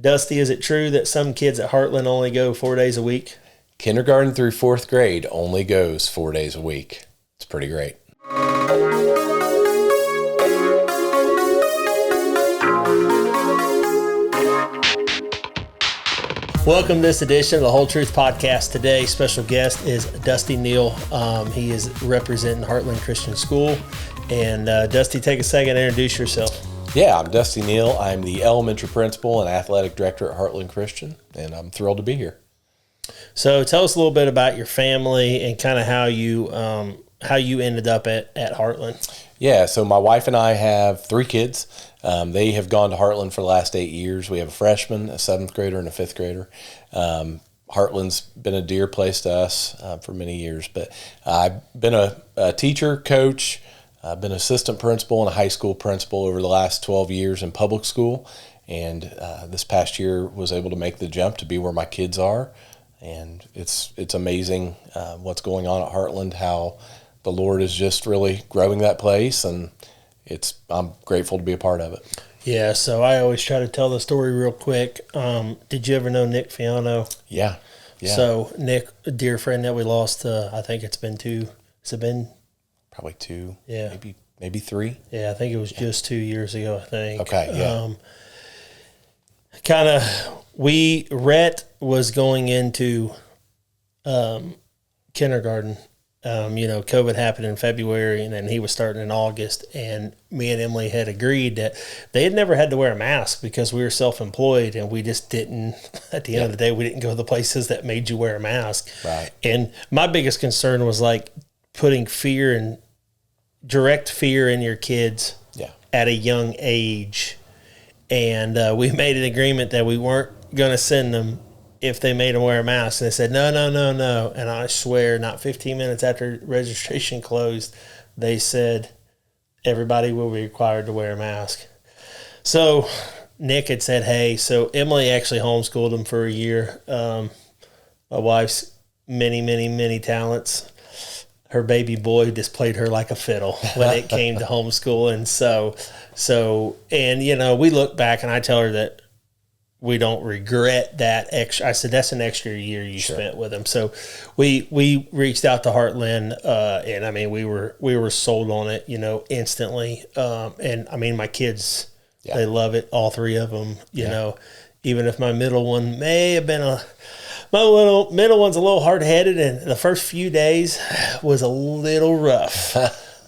Dusty, is it true that some kids at Heartland only go 4 days a week? Kindergarten through 4th grade only goes 4 days a week. It's pretty great. Welcome to this edition of the Hoel Truth Podcast. Today, special guest is Dusty Neal. He is representing Heartland Christian School. And Dusty, take a second and introduce yourself. Yeah, I'm Dusty Neal. I'm the elementary principal and athletic director at Heartland Christian, and I'm thrilled to be here. So tell us a little bit about your family and kind of how you ended up at Heartland. Yeah, so my wife and I have 3 kids. They have gone to Heartland for the last 8 years. We have a freshman, a 7th grader, and a 5th grader. Heartland's been a dear place to us for many years. But I've been a teacher, coach. I've been assistant principal and a high school principal over the last 12 years in public school. And this past year was able to make the jump to be where my kids are. And it's amazing what's going on at Heartland, how the Lord is just really growing that place, and I'm grateful to be a part of it. Yeah, so I always try to tell the story real quick. Did you ever know Nick Fiano? Yeah. So Nick, a dear friend that we lost, I think it's been 2. Has it been? Probably 2. Yeah. Maybe 3. Yeah, I think it was just 2 years ago, I think. Okay, yeah. Rhett was going into kindergarten. COVID happened in February, and then he was starting in August, and me and Emily had agreed that they had never had to wear a mask because we were self-employed, and we just didn't, at the end of the day, we didn't go to the places that made you wear a mask. Right. And my biggest concern was like putting direct fear in your kids at a young age. And we made an agreement that we weren't going to send them if they made them wear a mask. And they said, no. And I swear, not 15 minutes after registration closed, they said, everybody will be required to wear a mask. So Nick had said, hey, so Emily actually homeschooled them for a year. My wife's many talents. Her baby boy just played her like a fiddle when it came to homeschool. And we look back, and I tell her that we don't regret that extra. I said, that's an extra year you spent with them. So we reached out to Heartland, and I mean, we were sold on it, instantly. And I mean, my kids, they love it. All 3 of them, you know, even if my middle one may have been my middle one's a little hard-headed, and the first few days was a little rough.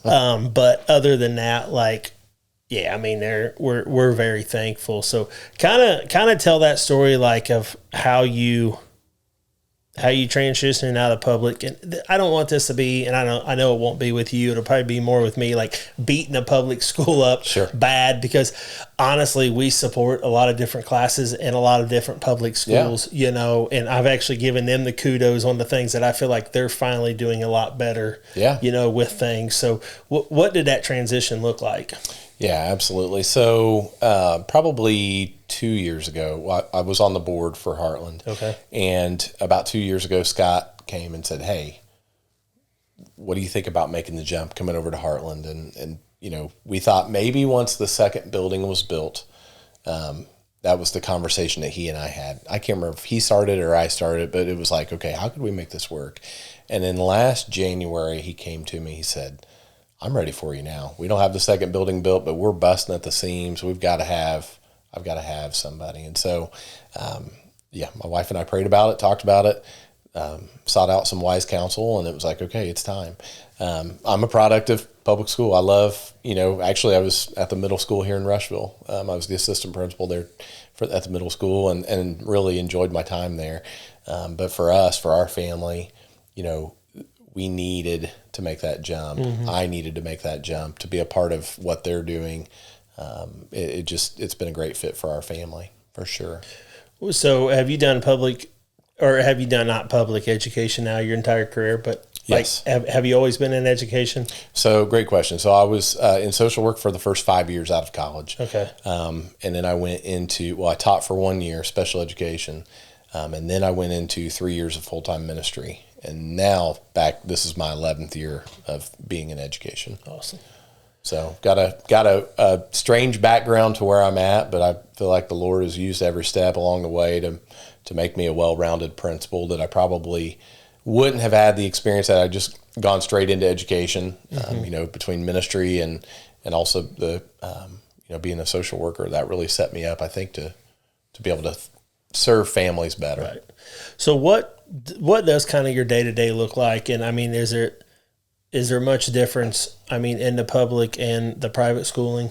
But other than that, I mean, we're very thankful. So kind of tell that story, like, of how you transitioning out of public. And I don't want this to be, and I know it won't be with you. It'll probably be more with me, like beating a public school up bad, because honestly, we support a lot of different classes and a lot of different public schools, and I've actually given them the kudos on the things that I feel like they're finally doing a lot better, with things. So what did that transition look like? Yeah, absolutely. So probably 2 years ago, I was on the board for Heartland. Okay. And about 2 years ago, Scott came and said, hey, what do you think about making the jump, coming over to Heartland? And we thought maybe once the second building was built, that was the conversation that he and I had. I can't remember if he started or I started, but it was like, okay, how could we make this work? And then last January, he came to me, he said, I'm ready for you now. We don't have the second building built, but we're busting at the seams. I've got to have somebody. And so, my wife and I prayed about it, talked about it, sought out some wise counsel, and it was like, okay, it's time. I'm a product of public school. I love, actually I was at the middle school here in Rushville. I was the assistant principal there at the middle school and really enjoyed my time there. But for us, for our family, we needed to make that jump. Mm-hmm. I needed to make that jump to be a part of what they're doing. It's been a great fit for our family, for sure. So have you done not public education now your entire career, but yes. Have you always been in education? So great question. So I was in social work for the first 5 years out of college. Okay. And then I went I taught for 1 year, special education. And then I went into 3 years of full-time ministry. And now this is my 11th year of being in education. Awesome. So got a strange background to where I'm at, but I feel like the Lord has used every step along the way to make me a well-rounded principal, that I probably wouldn't have had the experience had I just gone straight into education, between ministry and also the, being a social worker. That really set me up, I think, to be able to serve families better. Right. So what does kind of your day-to-day look like? And I mean, is there much difference, in the public and the private schooling?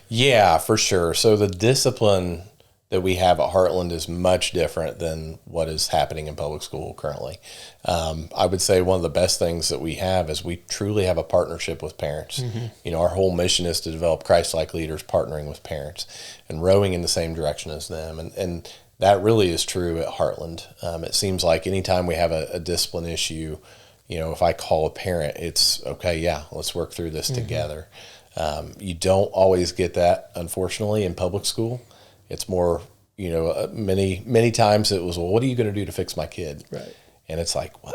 Yeah, for sure. So the discipline that we have at Heartland is much different than what is happening in public school currently. I would say one of the best things that we have is we truly have a partnership with parents. Mm-hmm. Our whole mission is to develop Christlike leaders partnering with parents and rowing in the same direction as them. And that really is true at Heartland. It seems like anytime we have a discipline issue, if I call a parent, it's okay, yeah, let's work through this together. You don't always get that, unfortunately, in public school. It's more, many times it was, well, what are you going to do to fix my kid? Right. And it's like, well,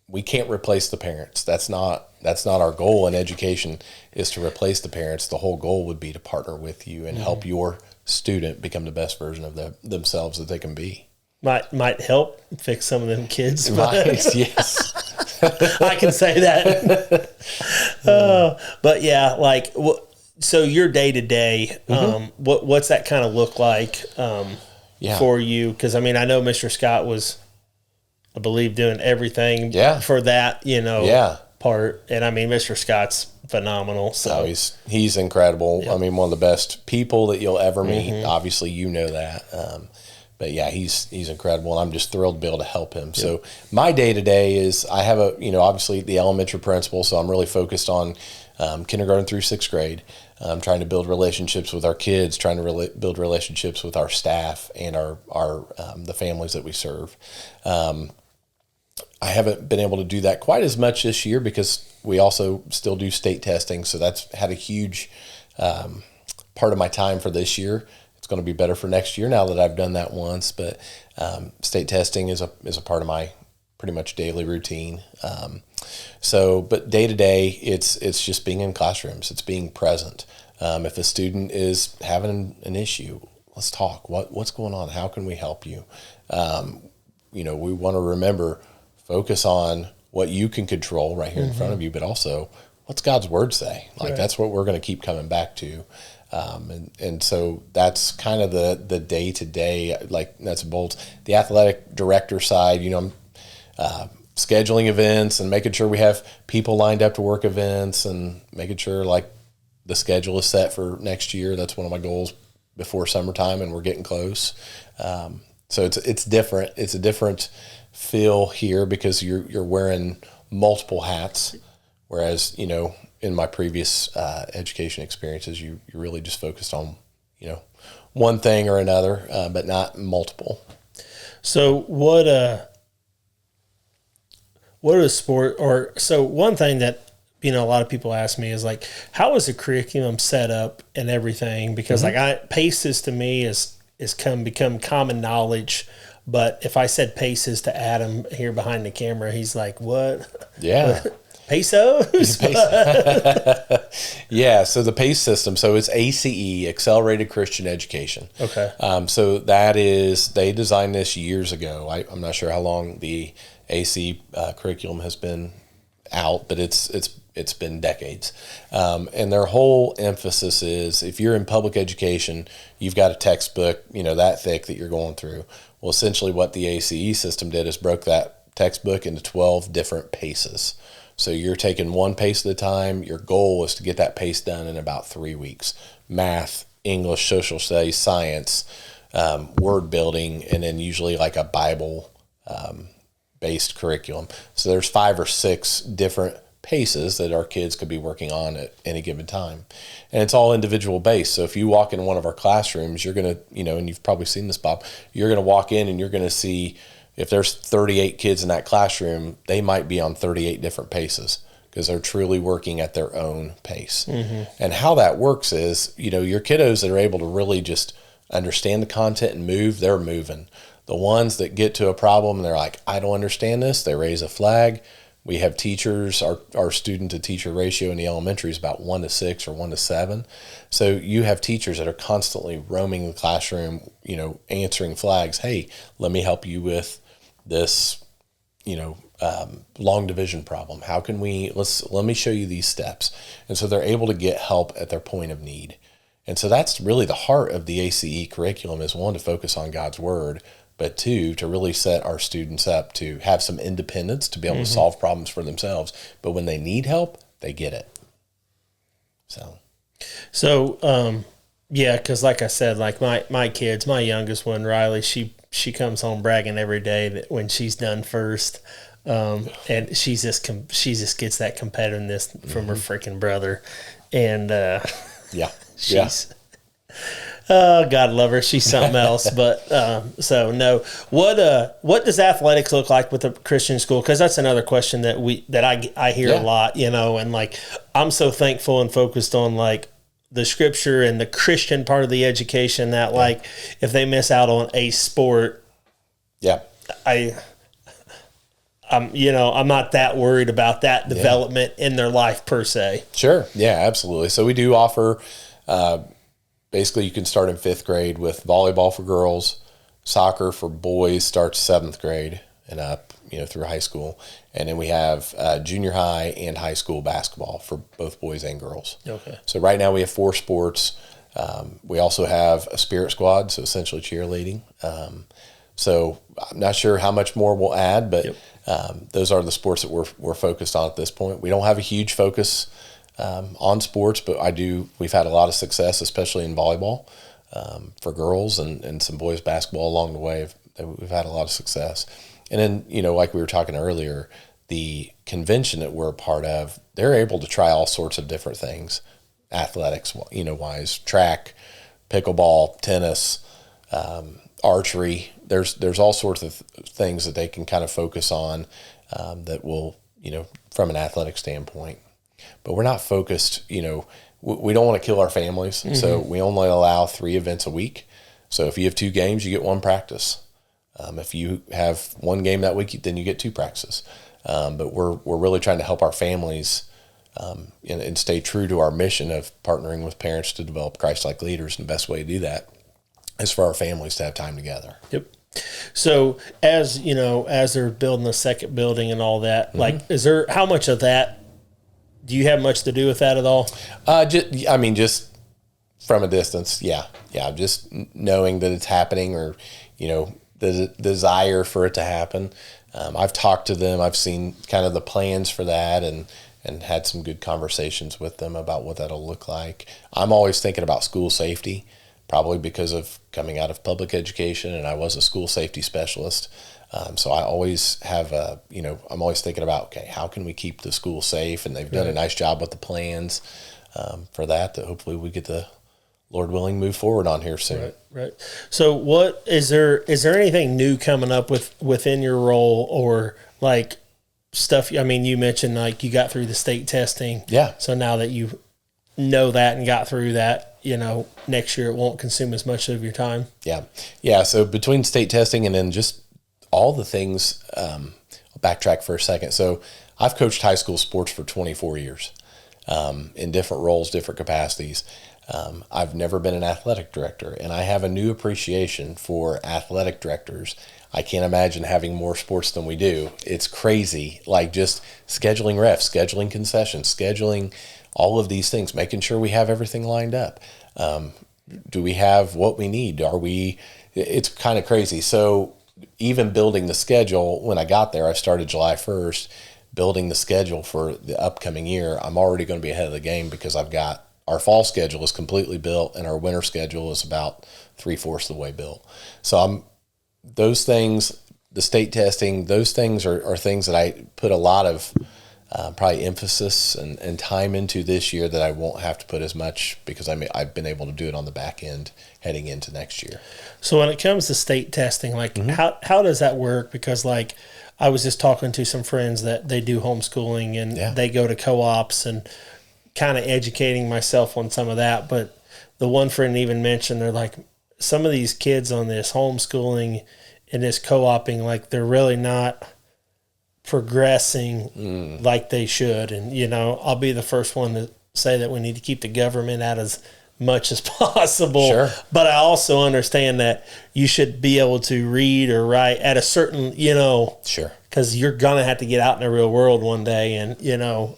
we can't replace the parents. That's not our goal in education, is to replace the parents. The whole goal would be to partner with you and help your student become the best version of themselves that they can be. Might help fix some of them kids. Yes. I can say that. But yeah, so your day to day, what's that kind of look like for you? Because I know Mr. Scott was, I believe, doing everything for that, part. And Mr. Scott's phenomenal. So he's incredible. Yep. One of the best people that you'll ever meet. Obviously, that. But yeah, he's incredible, and I'm just thrilled to be able to help him. Yep. So my day to day is, I have obviously the elementary principal, so I'm really focused on kindergarten through sixth grade. I'm trying to build relationships with our kids, trying to build relationships with our staff and our the families that we serve. I haven't been able to do that quite as much this year because we also still do state testing, so that's had a huge part of my time for this year. It's going to be better for next year now that I've done that once, but state testing is a part of my pretty much daily routine. But day to day, it's just being in classrooms. It's being present. If a student is having an issue, let's talk. What's going on? How can we help you? We want to remember, focus on what you can control right here in front of you, but also what's God's word say? That's what we're going to keep coming back to. And so that's kind of the day to day, nuts and bolts. The athletic director side, I'm scheduling events and making sure we have people lined up to work events and making sure the schedule is set for next year. That's one of my goals before summertime, and we're getting close. So it's different. It's a different feel here because you're wearing multiple hats, whereas in my previous education experiences, you really just focused on one thing or another, but not multiple. So what a sport, so one thing that a lot of people ask me is how is the curriculum set up and everything? Because PACES to me is become common knowledge. But if I said PACES to Adam here behind the camera, he's like, what? Yeah. Pesos? Yeah, so the PACE system, so it's ACE, Accelerated Christian Education. Okay. So that is, they designed this years ago. I'm not sure how long the AC curriculum has been out, but it's been decades. And their whole emphasis is, if you're in public education, you've got a textbook, that thick that you're going through. Well, essentially what the ACE system did is broke that textbook into 12 different paces. So you're taking one pace at a time. Your goal is to get that pace done in about 3 weeks. Math, English, social studies, science, word building, and then usually a Bible based curriculum. So there's 5 or 6 different paces that our kids could be working on at any given time. And it's all individual based. So if you walk in one of our classrooms, you're going to, and you've probably seen this, Bob, you're going to walk in and you're going to see, if there's 38 kids in that classroom, they might be on 38 different paces because they're truly working at their own pace. Mm-hmm. And how that works is, your kiddos that are able to really just understand the content and move, they're moving. The ones that get to a problem and they're like, I don't understand this, they raise a flag. We have teachers, our student to teacher ratio in the elementary is about 1-6 or 1-7. So you have teachers that are constantly roaming the classroom, answering flags. Hey, let me help you with this, long division problem. How can let me show you these steps. And so they're able to get help at their point of need. And so that's really the heart of the ACE curriculum, is one, to focus on God's word, but two, to really set our students up to have some independence, to be able to solve problems for themselves. But when they need help, they get it. So, yeah, because like I said, like my kids, my youngest one, Riley, she comes home bragging every day that when she's done first, and she just gets that competitiveness from her freaking brother, and she's. Oh, God love her. She's something else. But so no. What does athletics look like with a Christian school? Because that's another question that I hear a lot. And like I'm so thankful and focused on like the scripture and the Christian part of the education that like if they miss out on a sport, I'm not that worried about that development in their life per se. Sure. Yeah, absolutely. So we do offer. Basically, you can start in 5th grade with volleyball for girls. Soccer for boys starts 7th grade and up, through high school. And then we have junior high and high school basketball for both boys and girls. Okay. So right now we have 4 sports. We also have a spirit squad, so essentially cheerleading. So I'm not sure how much more we'll add, but those are the sports that we're focused on at this point. We don't have a huge focus on sports, but we've had a lot of success, especially in volleyball for girls and some boys basketball along the way. We've had a lot of success. And then, like we were talking earlier, the convention that we're a part of, they're able to try all sorts of different things, athletics, wise, track, pickleball, tennis, archery. There's all sorts of things that they can kind of focus on that will, from an athletic standpoint. But we're not focused, we don't want to kill our families. So we only allow 3 events a week. So if you have 2 games, you get 1 practice. If you have 1 game that week, then you get 2 practices. But we're really trying to help our families and stay true to our mission of partnering with parents to develop Christlike leaders. And the best way to do that is for our families to have time together. Yep. So as they're building the second building and all that, like, how much of that, do you have much to do with that at all? Just from a distance. Yeah. Just knowing that it's happening, or, the desire for it to happen. I've talked to them. I've seen kind of the plans for that and had some good conversations with them about what that'll look like. I'm always thinking about school safety, probably because of coming out of public education, and I was a school safety specialist. So I always have I'm always thinking about, okay, how can we keep the school safe? And they've done a nice job with the plans for that hopefully we get the, Lord willing, move forward on here soon. Right. So what is there anything new coming up within your role, or like stuff? I mean, you mentioned like you got through the state testing. Yeah. So now that you know that and got through that, next year it won't consume as much of your time. Yeah. Yeah. So between state testing and then just all the things, I'll backtrack for a second. So I've coached high school sports for 24 years in different roles, different capacities. I've never been an athletic director, and I have a new appreciation for athletic directors. I can't imagine having more sports than we do. It's crazy, like just scheduling refs, scheduling concessions, scheduling all of these things, making sure we have everything lined up. Do we have what we need? It's kind of crazy. So even building the schedule, when I got there, I started July 1st, building the schedule for the upcoming year. I'm already going to be ahead of the game because our fall schedule is completely built and our winter schedule is about 3/4 of the way built. So those things, the state testing, those things are things that I put a lot of probably emphasis and time into this year that I won't have to put as much because I've been able to do it on the back end heading into next year. So when it comes to state testing, like how does that work? Because like I was just talking to some friends that they do homeschooling and they go to co-ops and kind of educating myself on some of that. But the one friend even mentioned, they're like, some of these kids on this homeschooling and this co-oping, like they're really not progressing like they should. And, you know, I'll be the first one to say that we need to keep the government out as much as possible. Sure. But I also understand that you should be able to read or write at a certain, you know, sure, because you're going to have to get out in the real world one day. And, you know,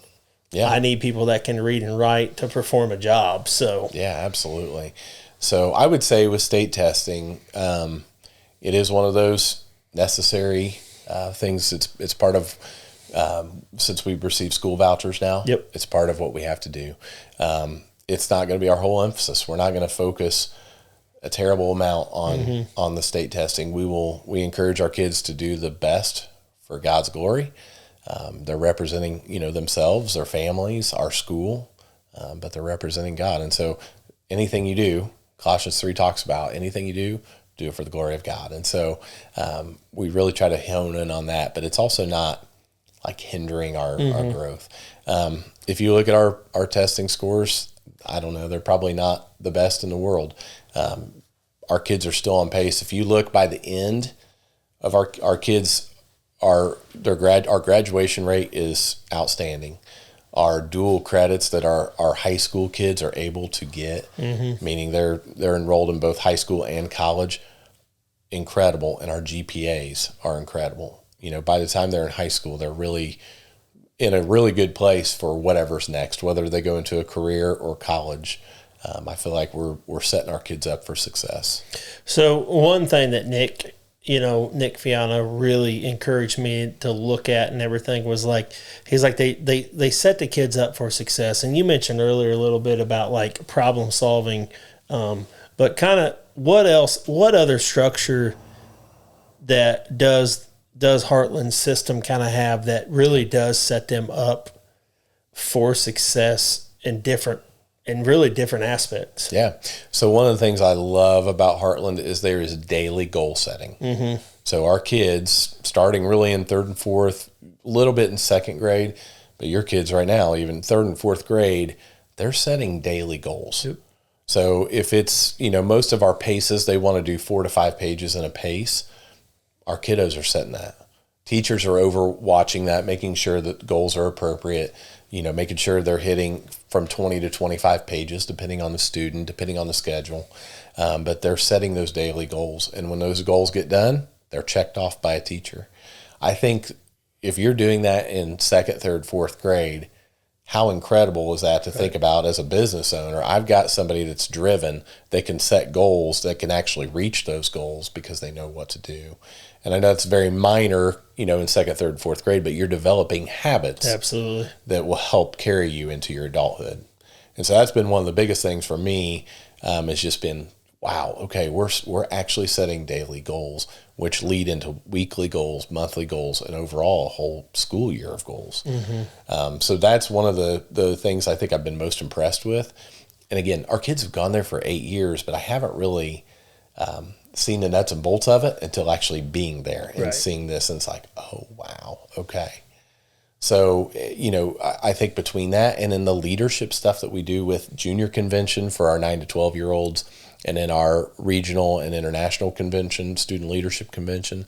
yeah, I need people that can read and write to perform a job. So, yeah, absolutely. So I would say with state testing, it is one of those necessary things. It's part of, since we've received school vouchers now, Yep. it's part of what we have to do. It's not going to be our whole emphasis. We're not going to focus a terrible amount on the state testing. We encourage our kids to do the best for God's glory. They're representing, you know, themselves, their families, our school, but they're representing God. And so anything you do, Colossians 3 talks about, anything you do it for the glory of God. And so we really try to hone in on that, but it's also not like hindering our growth. If you look at our testing scores, I don't know, they're probably not the best in the world. Our kids are still on pace. If you look by the end of our kids, our graduation rate is outstanding. Our dual credits that our high school kids are able to get, meaning they're enrolled in both high school and college, incredible. And our GPAs are incredible. You know, by the time they're in high school, they're really in a really good place for whatever's next, whether they go into a career or college. I feel like we're setting our kids up for success. So one thing that Nick Fiana really encouraged me to look at and everything was like, he's like, they set the kids up for success. And you mentioned earlier a little bit about like problem solving, but kind of what other structure that does Heartland's system kind of have that really does set them up for success in really different aspects? Yeah. So one of the things I love about Heartland is there is daily goal setting. So our kids, starting really in third and fourth, a little bit in second grade, but your kids right now, even third and fourth grade, they're setting daily goals. Yep. So if it's, you know, most of our paces, they want to do 4 to 5 pages in a pace. Our kiddos are setting that. Teachers are overwatching that, making sure that goals are appropriate, you know, making sure they're hitting from 20 to 25 pages, depending on the student, depending on the schedule. But they're setting those daily goals. And when those goals get done, they're checked off by a teacher. I think if you're doing that in second, third, fourth grade, how incredible is that to think about as a business owner? I've got somebody that's driven, they can set goals, that can actually reach those goals because they know what to do. And I know it's very minor, you know, in second, third, fourth grade, but you're developing habits Absolutely. that will help carry you into your adulthood. And so that's been one of the biggest things for me, has just been, wow, okay, we're actually setting daily goals, which lead into weekly goals, monthly goals, and overall a whole school year of goals. So that's one of the things I think I've been most impressed with. And again, our kids have gone there for 8 years, but I haven't really seen the nuts and bolts of it until actually being there and seeing this. And it's like, oh, wow, okay. So, you know, I think between that and then the leadership stuff that we do with junior convention for our 9 to 12-year-olds, and in our regional and international convention, student leadership convention,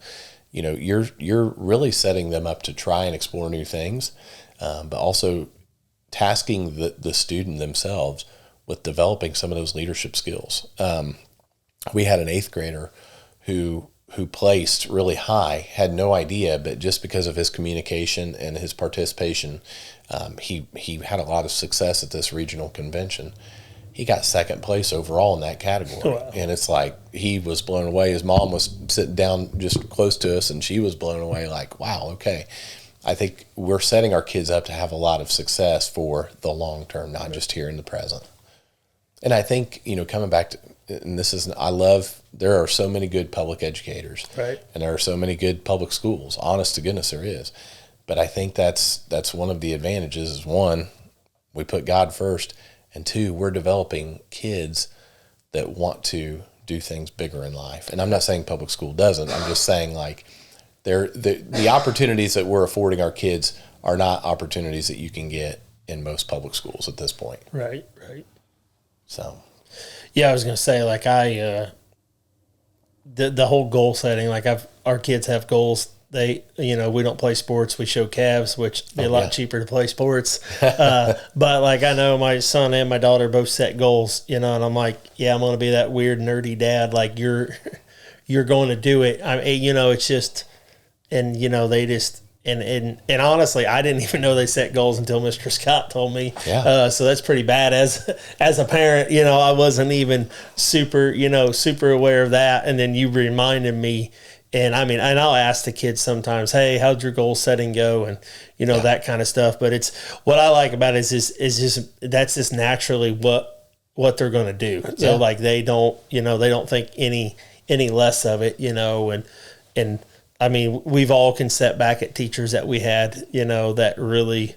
you know, you're really setting them up to try and explore new things, but also tasking the student themselves with developing some of those leadership skills. We had an 8th grader who placed really high, had no idea, but just because of his communication and his participation, he had a lot of success at this regional convention. He got second place overall in that category. Wow. And it's like, he was blown away. His mom was sitting down just close to us, and she was blown away like, wow, okay. I think we're setting our kids up to have a lot of success for the long term, not just here in the present. And I think, you know, coming back to, and there are so many good public educators. Right. And there are so many good public schools. Honest to goodness, there is. But I think that's one of the advantages is, one, we put God first, and 2, we're developing kids that want to do things bigger in life. And I'm not saying public school doesn't. I'm just saying, like, the opportunities that we're affording our kids are not opportunities that you can get in most public schools at this point. Right. So, yeah, I was going to say, like, the whole goal setting, like, our kids have goals they, we don't play sports. We show calves, which be a lot cheaper to play sports. But like, I know my son and my daughter both set goals, and I'm like, yeah, I'm going to be that weird nerdy dad. Like you're going to do it. It's just, and they just, and honestly, I didn't even know they set goals until Mr. Scott told me. Yeah. So that's pretty bad as a parent. I wasn't even super aware of that. And then you reminded me. And and I'll ask the kids sometimes, hey, how'd your goal setting go? And, that kind of stuff. But it's, what I like about it is just, that's just naturally what they're going to do. So like, they don't think any less of it, and we've all can set back at teachers that we had, that really,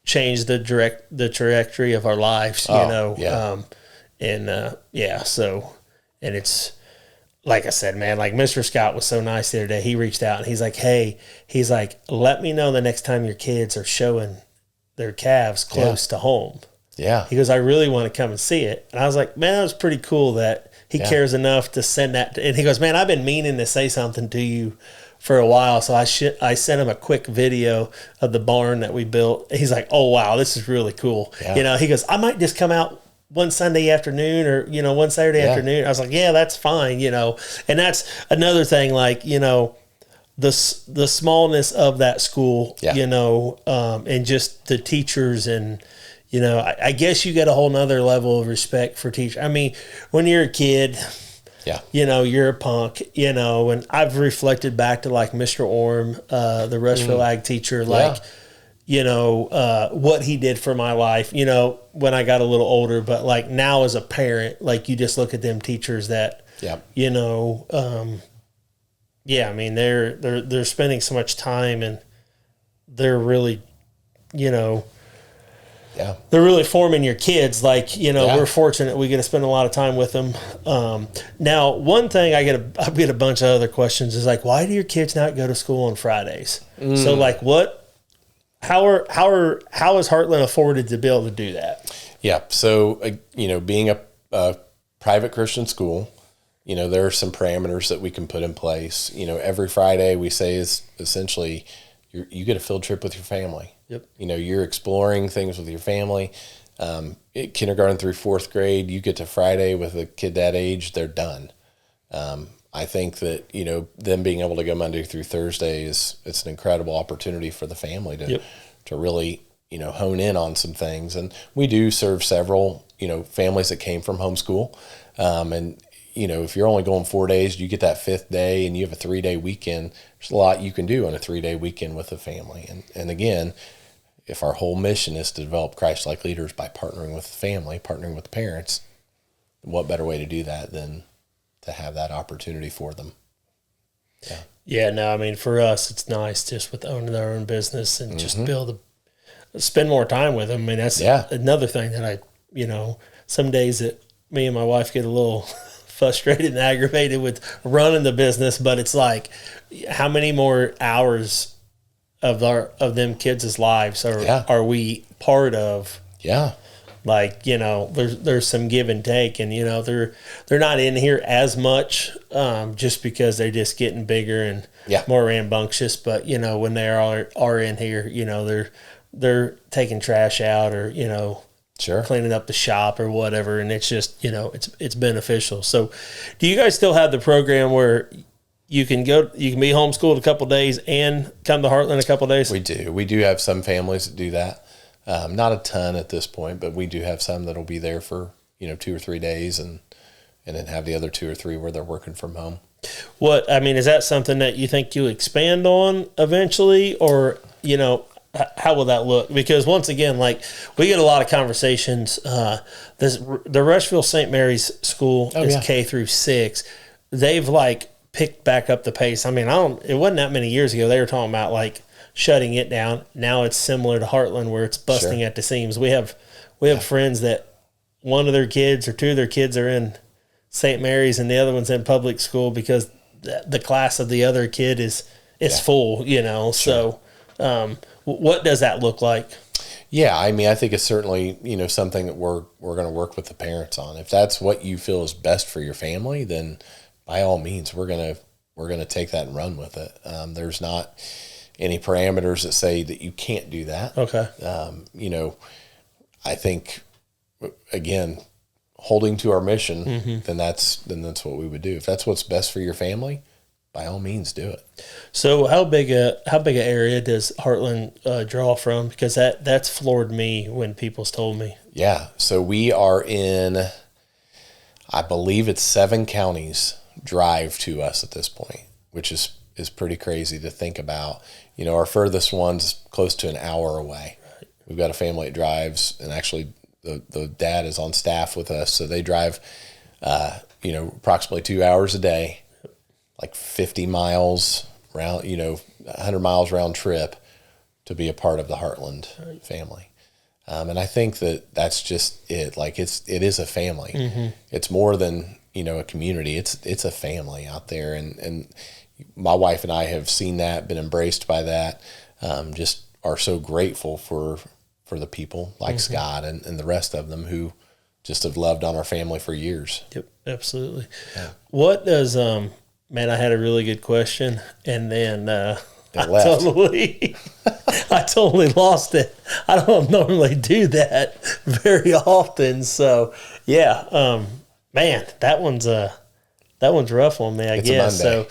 changed the trajectory of our lives, So, and it's, like I said, man, like Mr. Scott was so nice the other day. He reached out and he's like, hey, let me know the next time your kids are showing their calves close to home. Yeah. He goes, I really want to come and see it. And I was like, man, that was pretty cool that he cares enough to send that. And he goes, man, I've been meaning to say something to you for a while. So I sent him a quick video of the barn that we built. He's like, oh, wow, this is really cool. Yeah. He goes, I might just come out one Sunday afternoon or, one Saturday afternoon. I was like, yeah, that's fine, And that's another thing, like, the smallness of that school, and just the teachers and, I guess you get a whole nother level of respect for teachers. When you're a kid, you're a punk, and I've reflected back to like Mr. Orm, the Rushville Ag teacher, like, what he did for my life, when I got a little older, but like now as a parent, like you just look at them teachers that, they're spending so much time and they're really, they're really forming your kids. Like, we're fortunate we get to spend a lot of time with them. Now, one thing I get a bunch of other questions is like, why do your kids not go to school on Fridays? So like how is Heartland afforded to be able to do that? Yeah. So, being a private Christian school, there are some parameters that we can put in place. Every Friday we say is essentially you get a field trip with your family. Yep. You're exploring things with your family. Kindergarten through fourth grade, you get to Friday with a kid that age, they're done. I think that, them being able to go Monday through Thursday it's an incredible opportunity for the family to really, hone in on some things. And we do serve several, families that came from homeschool. If you're only going 4 days, you get that fifth day and you have a 3-day weekend. There's a lot you can do on a 3-day weekend with a family. And again, if our whole mission is to develop Christlike leaders by partnering with the family, partnering with the parents, what better way to do that than to have that opportunity for them? Yeah. Yeah, no, for us, it's nice just with owning our own business and just be able to spend more time with them. That's another thing that some days that me and my wife get a little frustrated and aggravated with running the business, but it's like, how many more hours of them kids' lives are we part of? Yeah. Like, there's some give and take, and they're not in here as much just because they're just getting bigger and more rambunctious. But when they are in here, they're taking trash out or cleaning up the shop or whatever, and it's just it's beneficial. So, do you guys still have the program where you can be homeschooled a couple days and come to Heartland a couple days? We do. We do have some families that do that. Not a ton at this point, but we do have some that'll be there for 2 or 3 days, and then have the other 2 or 3 where they're working from home. Is that something that you think you'll expand on eventually, or how will that look? Because once again, like, we get a lot of conversations. The Rushville St. Mary's School is K through 6. They've like picked back up the pace. It wasn't that many years ago they were talking about like shutting it down. Now it's similar to Heartland where it's busting at the seams. We have friends that one of their kids or 2 of their kids are in St. Mary's and the other one's in public school because the class of the other kid is full, So what does that look like? Yeah, I think it's certainly, something that we're going to work with the parents on. If that's what you feel is best for your family, then by all means, we're going we're going to take that and run with it. There's not any parameters that say that you can't do that. Okay. I think, again, holding to our mission, then that's what we would do. If that's what's best for your family, by all means, do it. So how big a area does Heartland draw from? Because that's floored me when people's told me. Yeah. So we are in, I believe it's 7 counties drive to us at this point, which is pretty crazy to think about. Our furthest one's close to an hour away. Right. We've got a family that drives, and actually the dad is on staff with us, so they drive, approximately 2 hours a day, like 50 miles round, 100 miles round trip to be a part of the Heartland family. And I think that's just it. Like it is a family. It's more than, a community. It's a family out there. And my wife and I have seen that, been embraced by that. Just are so grateful for the people like Scott and the rest of them who just have loved on our family for years. Yep. Absolutely. Yeah. What does, man, I had a really good question, and then I totally lost it. I don't normally do that very often. So yeah, man, that one's rough on me, I guess. So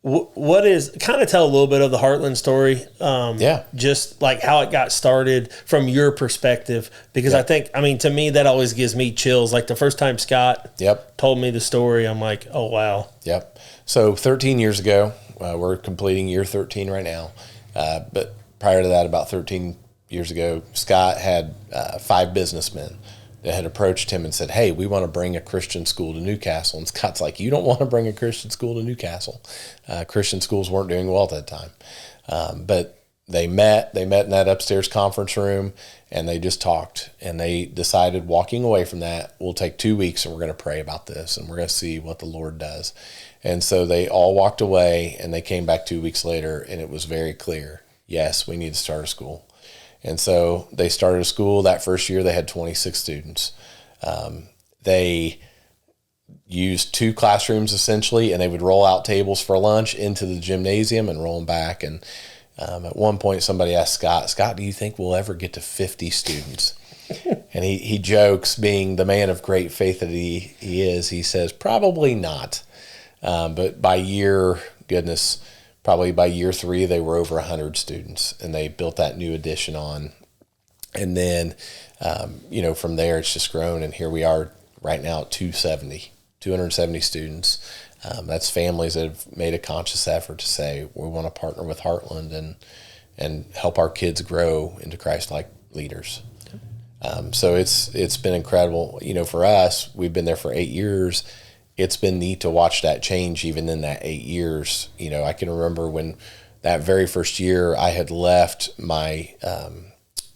what is, kind of tell a little bit of the Heartland story. Just like how it got started from your perspective, because I think, to me, that always gives me chills. Like the first time Scott told me the story, I'm like, oh, wow. Yep. So 13 years ago, we're completing year 13 right now. But prior to that, about 13 years ago, Scott had 5 businessmen that had approached him and said, hey, we want to bring a Christian school to Newcastle. And Scott's like, you don't want to bring a Christian school to Newcastle. Christian schools weren't doing well at that time. But they met in that upstairs conference room, and they just talked. And they decided, walking away from that, we'll take 2 weeks and we're going to pray about this, and we're going to see what the Lord does. And so they all walked away, and they came back 2 weeks later, and it was very clear, yes, we need to start a school. And so they started a school. That first year, they had 26 students. They used 2 classrooms, essentially, and they would roll out tables for lunch into the gymnasium and roll them back. And at one point, somebody asked Scott, do you think we'll ever get to 50 students? And he jokes, being the man of great faith that he is, he says, probably not. But probably by year 3, they were over 100 students, and they built that new addition on. And then, from there, it's just grown, and here we are right now at 270 students. That's families that have made a conscious effort to say, we want to partner with Heartland and help our kids grow into Christlike leaders. So it's been incredible. For us, we've been there for 8 years. It's been neat to watch that change even in that 8 years. I can remember when that very first year I had left my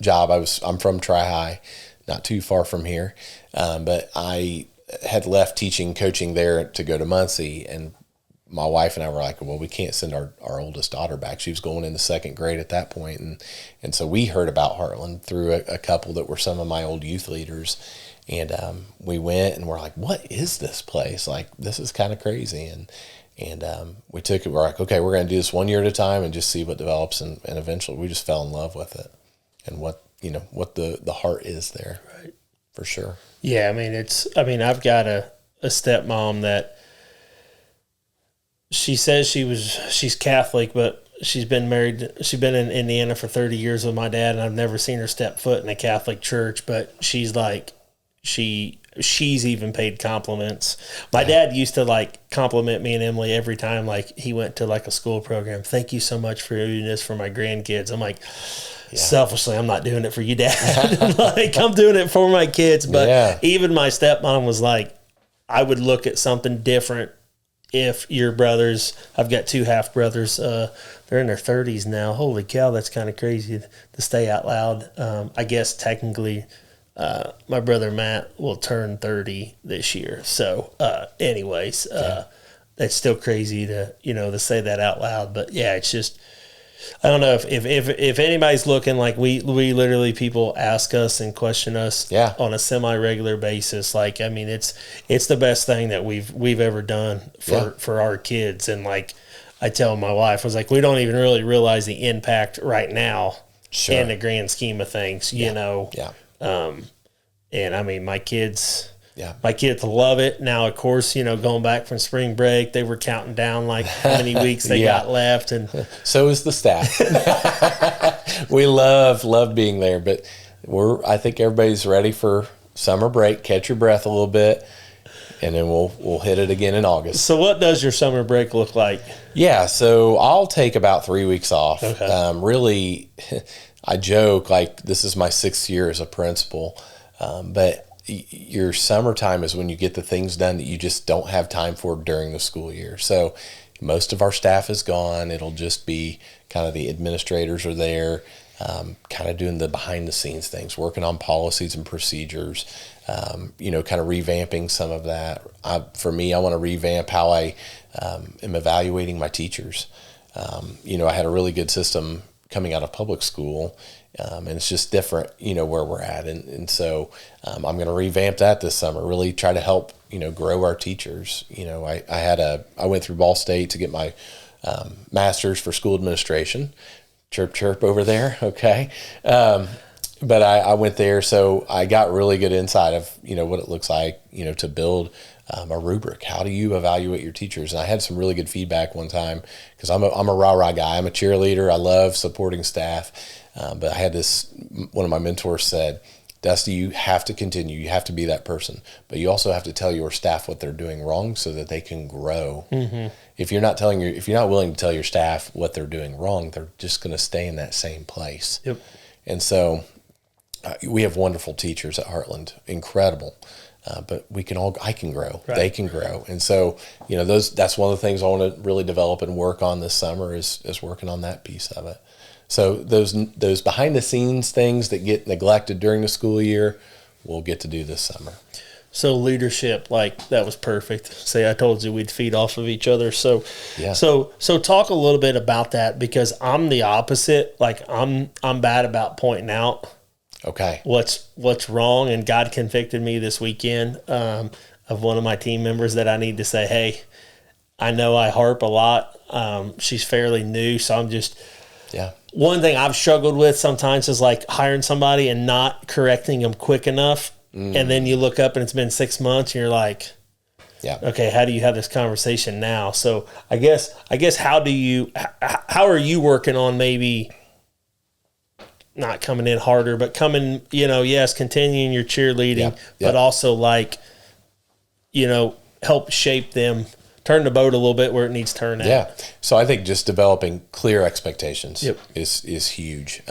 job. I'm from Tri-High, not too far from here, but I had left coaching there to go to Muncie, and my wife and I were like, well, we can't send our oldest daughter back. She was going into 2nd grade at that point, and so we heard about Heartland through a couple that were some of my old youth leaders. And we went, and we're like, what is this place? Like, this is kind of crazy. And we took it. We're like, okay, we're going to do this 1 year at a time and just see what develops. And eventually we just fell in love with it and what the heart is there. Right. For sure. Yeah. I've got a stepmom that she says she's Catholic, but she's been in Indiana for 30 years with my dad, and I've never seen her step foot in a Catholic church, but she's like, she's even paid compliments. My dad used to compliment me and Emily every time he went to a school program. Thank you so much for doing this for my grandkids. I'm like, selfishly, I'm not doing it for you, Dad. I'm doing it for my kids. But even my stepmom was like, I would look at something different if your brothers, I've got 2 half brothers, they're in their 30s now. Holy cow, that's kind of crazy to say out loud. I guess technically, my brother Matt will turn 30 this year. So, anyways, it's still crazy to say that out loud. But yeah, it's just, I don't know if anybody's looking, like we literally, people ask us and question us on a semi-regular basis. Like, I mean, it's the best thing that we've ever done for our kids. And like I tell my wife, I was like, we don't even really realize the impact right now in the grand scheme of things, you know? Yeah. And I mean, my kids love it. Now, of course, you know, going back from spring break, they were counting down like how many weeks they got left. And so is the staff. We love being there, but I think everybody's ready for summer break. Catch your breath a little bit, and then we'll hit it again in August. So what does your summer break look like? Yeah, so I'll take about 3 weeks off. Okay. Really, I joke like this is my 6th year as a principal, but your summertime is when you get the things done that you just don't have time for during the school year. So most of our staff is gone. It'll just be kind of the administrators are there, kind of doing the behind the scenes things, working on policies and procedures, you know, kind of revamping some of that. For me, I want to revamp how I am evaluating my teachers. You know, I had a really good system coming out of public school, and it's just different, you know, where we're at. And so I'm going to revamp that this summer, really try to help, you know, grow our teachers. You know, I went through Ball State to get my master's for school administration. Chirp, chirp over there. Okay. But I went there, so I got really good insight of, you know, what it looks like, you know, to build a rubric. How do you evaluate your teachers? And I had some really good feedback one time because I'm a rah-rah guy. I'm a cheerleader. I love supporting staff. But I had one of my mentors said, Dusty, you have to continue. You have to be that person. But you also have to tell your staff what they're doing wrong so that they can grow. Mm-hmm. If you're not willing to tell your staff what they're doing wrong, they're just going to stay in that same place. Yep. And so we have wonderful teachers at Heartland, incredible. But I can grow. Right. They can grow. And so, you know, that's one of the things I want to really develop and work on this summer is working on that piece of it. So those behind the scenes things that get neglected during the school year, we'll get to do this summer. So leadership, like that was perfect. Say I told you we'd feed off of each other. So yeah. So talk a little bit about that, because I'm the opposite. Like I'm bad about pointing out what's wrong, and God convicted me this weekend of one of my team members that I need to say, hey, I know I harp a lot. She's fairly new, so I'm just one thing I've struggled with sometimes is like hiring somebody and not correcting them quick enough, and then you look up and it's been 6 months and you're like, okay, how do you have this conversation now? So I guess how are you working on maybe not coming in harder, but coming, you know, continuing your cheerleading, but also like, you know, help shape them, turn the boat a little bit where it needs turn at. Yeah. So I think just developing clear expectations is huge.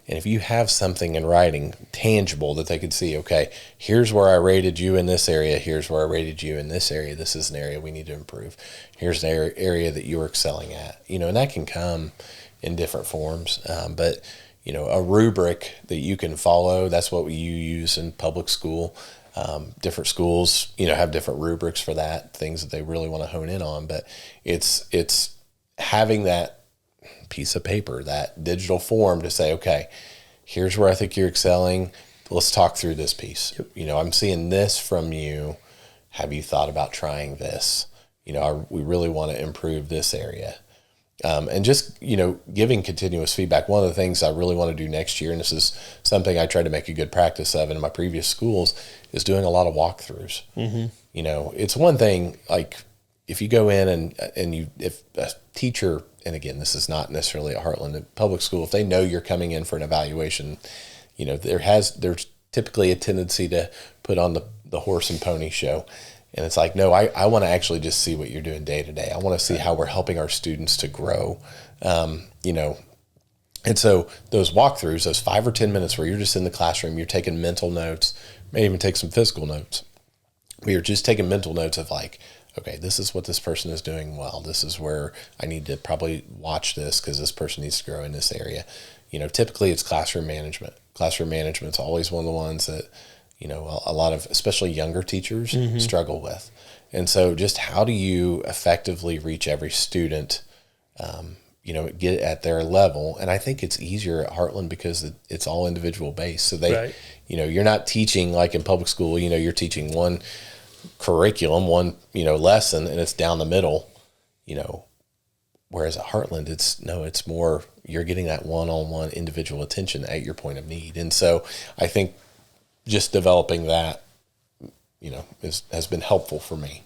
And if you have something in writing, tangible, that they could see, okay, here's where I rated you in this area, here's where I rated you in this area, this is an area we need to improve. Here's the area that you're excelling at. You know, and that can come in different forms. But you know, a rubric that you can follow, that's what you use in public school. Different schools, you know, have different rubrics for that, things that they really want to hone in on. But it's having that piece of paper, that digital form to say, okay, here's where I think you're excelling. Let's talk through this piece. Yep. You know, I'm seeing this from you. Have you thought about trying this? You know, we really want to improve this area. And just, you know, giving continuous feedback. One of the things I really want to do next year, and this is something I tried to make a good practice of in my previous schools, is doing a lot of walkthroughs. Mm-hmm. You know, it's one thing, like if you go in if a teacher, and again, this is not necessarily a Heartland public school, if they know you're coming in for an evaluation, you know, there's typically a tendency to put on the horse and pony show. And it's like, no, I want to actually just see what you're doing day to day. I want to see how we're helping our students to grow, you know. And so those walkthroughs, those 5 or 10 minutes where you're just in the classroom, you're taking mental notes, may even take some physical notes. We are just taking mental notes of like, okay, this is what this person is doing well. This is where I need to probably watch this because this person needs to grow in this area. You know, typically it's classroom management. Classroom management's always one of the ones that, you know, a lot of, especially younger teachers, struggle with. And so just how do you effectively reach every student get at their level. And I think it's easier at Heartland because it's all individual based. So they, you're not teaching like in public school, you're teaching one curriculum, one, lesson, and it's down the middle, whereas at Heartland, it's more, you're getting that one-on-one individual attention at your point of need. And so I think just developing that, has been helpful for me.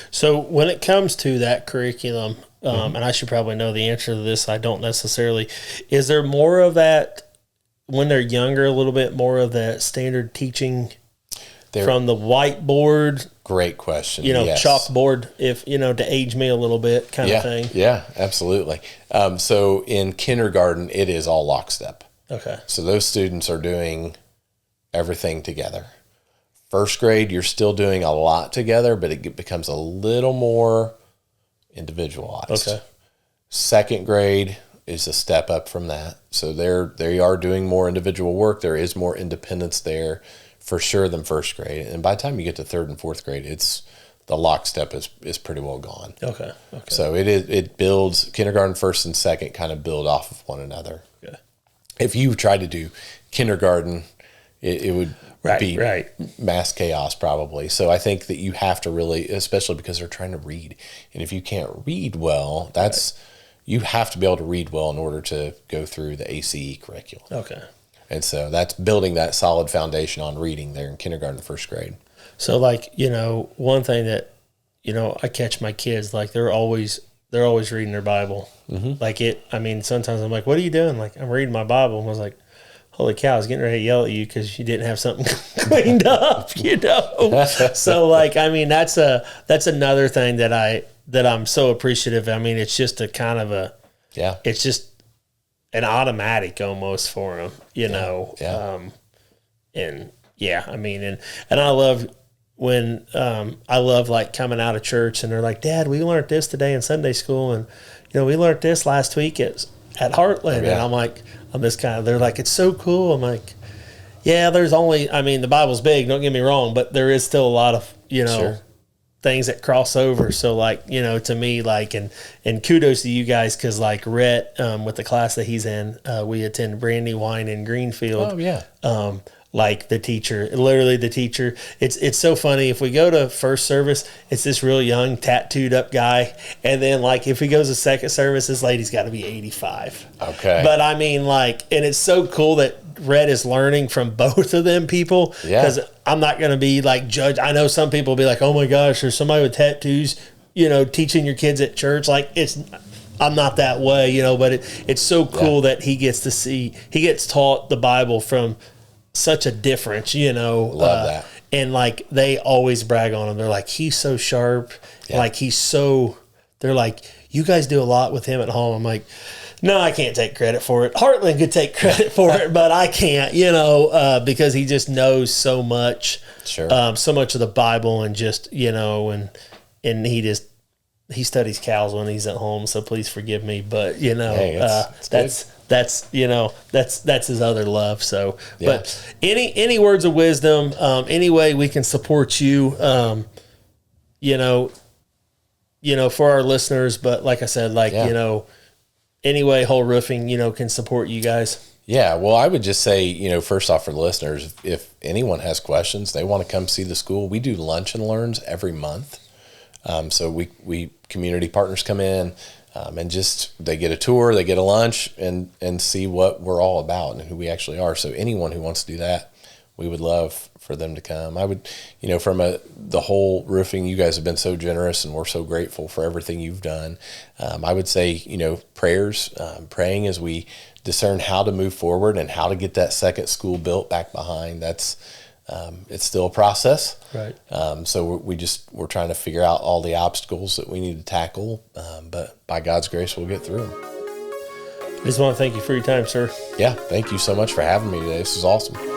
So when it comes to that curriculum, and I should probably know the answer to this, I don't necessarily, is there more of that when they're younger, a little bit more of that standard teaching from the whiteboard? Great question. Yes. Chalkboard, if, to age me a little bit kind of thing. Yeah, absolutely. So in kindergarten, it is all lockstep. Okay. So those students are doing everything together. First grade, you're still doing a lot together, but it becomes a little more individualized. Okay. Second grade is a step up from that. So they are doing more individual work. There is more independence there for sure than first grade. And by the time you get to third and fourth grade, the lockstep is pretty well gone. Okay. So it builds, kindergarten first and second kind of build off of one another. Okay. If you try to do kindergarten, it would be mass chaos probably. So I think that you have to really, especially because they're trying to read. And if you can't read well, you have to be able to read well in order to go through the ACE curriculum. Okay. And so that's building that solid foundation on reading there in kindergarten and first grade. So one thing that, I catch my kids, like they're always reading their Bible. Mm-hmm. Sometimes I'm like, what are you doing? Like, I'm reading my Bible. And I was like, holy cow, I was getting ready to yell at you because you didn't have something cleaned up, So that's another thing that I'm so appreciative. It's just a kind of it's just an automatic almost for them, and I love when, I love like coming out of church and they're like, Dad, we learned this today in Sunday school. And, we learned this last week at Heartland. And I'm like, they're like, it's so cool. I'm like, yeah, there's only, the Bible's big, don't get me wrong, but there is still a lot of, Sure. things that cross over. So to me, and kudos to you guys. Cause like Rhett, with the class that he's in, we attend Brandywine in Greenfield. Oh yeah. Like the teacher, it's so funny. If we go to first service, it's this real young tattooed up guy. And then if he goes to second service, this lady's got to be 85. Okay. But and it's so cool that Rhett is learning from both of them people. Yeah. Because I'm not going to be judge. I know some people will be like, oh my gosh, there's somebody with tattoos, teaching your kids at church. I'm not that way, but it's so cool that he gets taught the Bible from such a difference, Love that. And they always brag on him. They're like, he's so sharp. Yeah. They're like, you guys do a lot with him at home. I'm like, no, I can't take credit for it. Heartland could take credit for it, but I can't, because he just knows so much, so much of the Bible and just, and he studies cows when he's at home. So please forgive me, but that's his other love. So, but any words of wisdom, any way we can support you, for our listeners, but like I said, any way Hoel Roofing, can support you guys. Yeah. Well, I would just say, first off for the listeners, if anyone has questions, they want to come see the school, we do lunch and learns every month. So we community partners come in, and they get a tour, they get a lunch and see what we're all about and who we actually are. So anyone who wants to do that, we would love for them to come. I would, from the whole roofing, you guys have been so generous and we're so grateful for everything you've done. I would say, prayers, praying as we discern how to move forward and how to get that second school built back behind. That's, it's still a process. Right. So we're trying to figure out all the obstacles that we need to tackle. But by God's grace, we'll get through them. I just want to thank you for your time, sir. Yeah. Thank you so much for having me today. This is awesome.